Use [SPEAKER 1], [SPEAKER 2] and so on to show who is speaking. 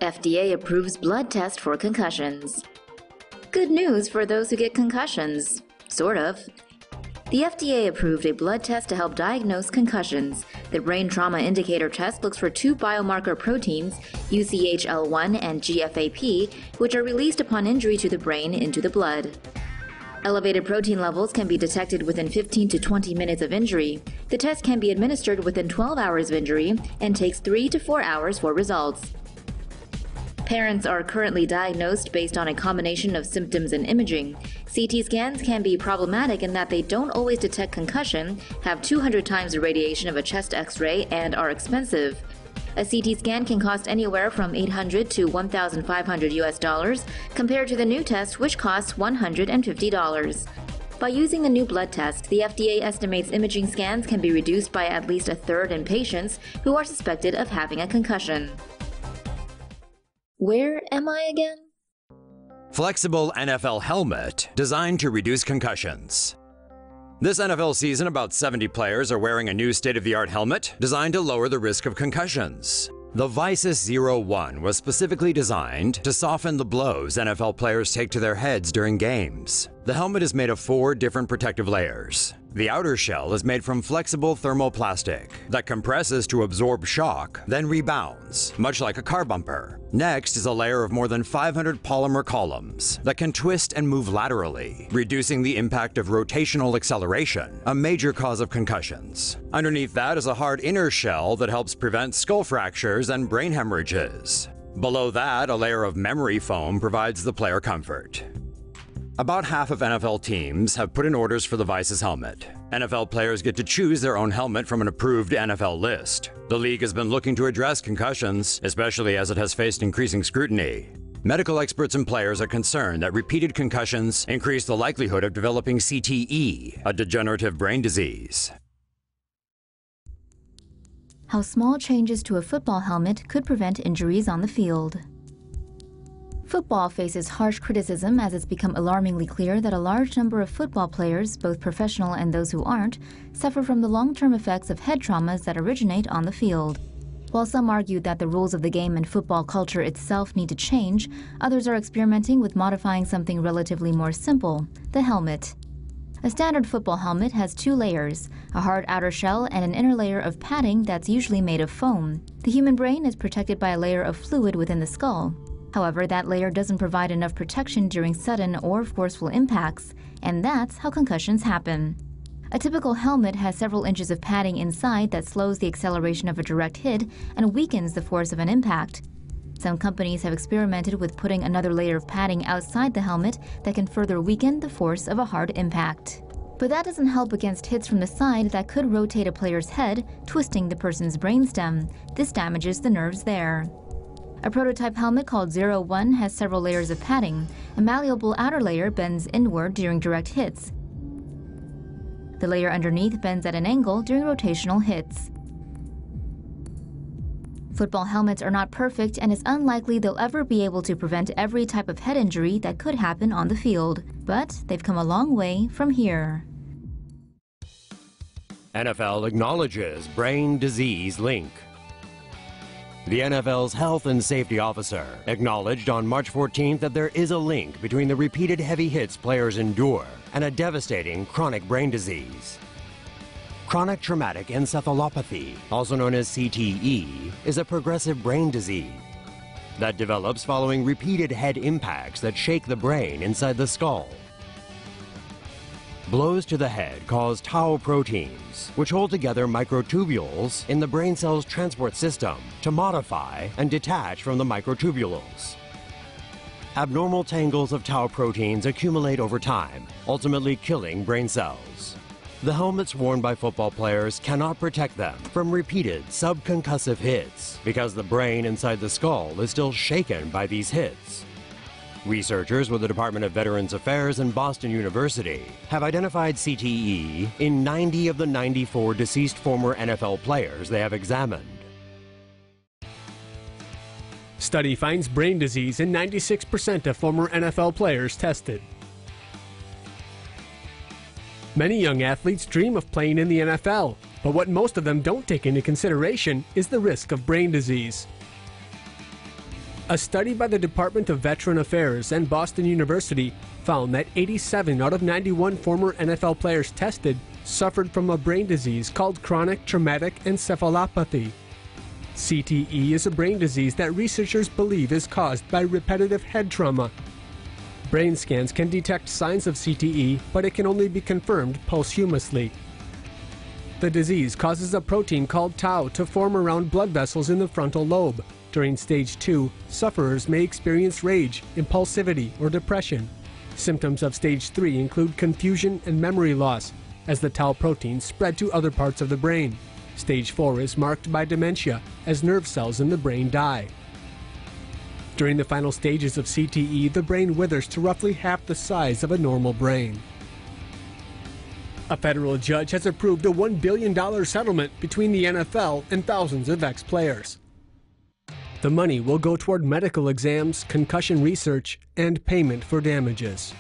[SPEAKER 1] FDA approves blood test for concussions. Good news for those who get concussions. Sort of. The FDA approved a blood test to help diagnose concussions. The brain trauma indicator test looks for two biomarker proteins, UCHL1 and GFAP, which are released upon injury to the brain into the blood. Elevated protein levels can be detected within 15 to 20 minutes of injury. The test can be administered within 12 hours of injury and takes 3 to 4 hours for results. Parents are currently diagnosed based on a combination of symptoms and imaging. CT scans can be problematic in that they don't always detect concussion, have 200 times the radiation of a chest X-ray, and are expensive. A CT scan can cost anywhere from $800 to $1,500 US, compared to the new test, which costs $150. By using the new blood test, the FDA estimates imaging scans can be reduced by at least a third in patients who are suspected of having a concussion. Where am I again?
[SPEAKER 2] Flexible NFL helmet designed to reduce concussions. This NFL season, about 70 players are wearing a new state-of-the-art helmet designed to lower the risk of concussions. The Visus 01 was specifically designed to soften the blows NFL players take to their heads during games. The helmet is made of 4 different protective layers. The outer shell is made from flexible thermoplastic that compresses to absorb shock, then rebounds, much like a car bumper. Next is a layer of more than 500 polymer columns that can twist and move laterally, reducing the impact of rotational acceleration, a major cause of concussions. Underneath that is a hard inner shell that helps prevent skull fractures and brain hemorrhages. Below that, a layer of memory foam provides the player comfort. About half of NFL teams have put in orders for the Visus helmet. NFL players get to choose their own helmet from an approved NFL list. The league has been looking to address concussions, especially as it has faced increasing scrutiny. Medical experts and players are concerned that repeated concussions increase the likelihood of developing CTE, a degenerative brain disease.
[SPEAKER 1] How small changes to a football helmet could prevent injuries on the field. Football faces harsh criticism as it's become alarmingly clear that a large number of football players, both professional and those who aren't, suffer from the long-term effects of head traumas that originate on the field. While some argue that the rules of the game and football culture itself need to change, others are experimenting with modifying something relatively more simple: the helmet. A standard football helmet has 2 layers, a hard outer shell and an inner layer of padding that's usually made of foam. The human brain is protected by a layer of fluid within the skull. However, that layer doesn't provide enough protection during sudden or forceful impacts, and that's how concussions happen. A typical helmet has several inches of padding inside that slows the acceleration of a direct hit and weakens the force of an impact. Some companies have experimented with putting another layer of padding outside the helmet that can further weaken the force of a hard impact. But that doesn't help against hits from the side that could rotate a player's head, twisting the person's brainstem. This damages the nerves there. A prototype helmet called 01 has several layers of padding. A malleable outer layer bends inward during direct hits. The layer underneath bends at an angle during rotational hits. Football helmets are not perfect, and it's unlikely they'll ever be able to prevent every type of head injury that could happen on the field. But they've come a long way from here.
[SPEAKER 2] NFL acknowledges brain disease link. The NFL's health and safety officer acknowledged on March 14th that there is a link between the repeated heavy hits players endure and a devastating chronic brain disease. Chronic traumatic encephalopathy, also known as CTE, is a progressive brain disease that develops following repeated head impacts that shake the brain inside the skull. Blows to the head cause tau proteins, which hold together microtubules in the brain cell's transport system to modify and detach from the microtubules. Abnormal tangles of tau proteins accumulate over time, ultimately killing brain cells. The helmets worn by football players cannot protect them from repeated subconcussive hits because the brain inside the skull is still shaken by these hits. Researchers with the Department of Veterans Affairs and Boston University have identified CTE in 90 of the 94 deceased former NFL players they have examined.
[SPEAKER 3] Study finds brain disease in 96% of former NFL players tested. Many young athletes dream of playing in the NFL, but what most of them don't take into consideration is the risk of brain disease. A study by the Department of Veteran Affairs and Boston University found that 87 out of 91 former NFL players tested suffered from a brain disease called chronic traumatic encephalopathy. CTE is a brain disease that researchers believe is caused by repetitive head trauma. Brain scans can detect signs of CTE, but it can only be confirmed posthumously. The disease causes a protein called tau to form around blood vessels in the frontal lobe. During stage 2, sufferers may experience rage, impulsivity, or depression. Symptoms of stage 3 include confusion and memory loss, as the tau protein spread to other parts of the brain. Stage 4 is marked by dementia, as nerve cells in the brain die. During the final stages of CTE, the brain withers to roughly half the size of a normal brain. A federal judge has approved a $1 billion settlement between the NFL and thousands of ex-players. The money will go toward medical exams, concussion research, and payment for damages.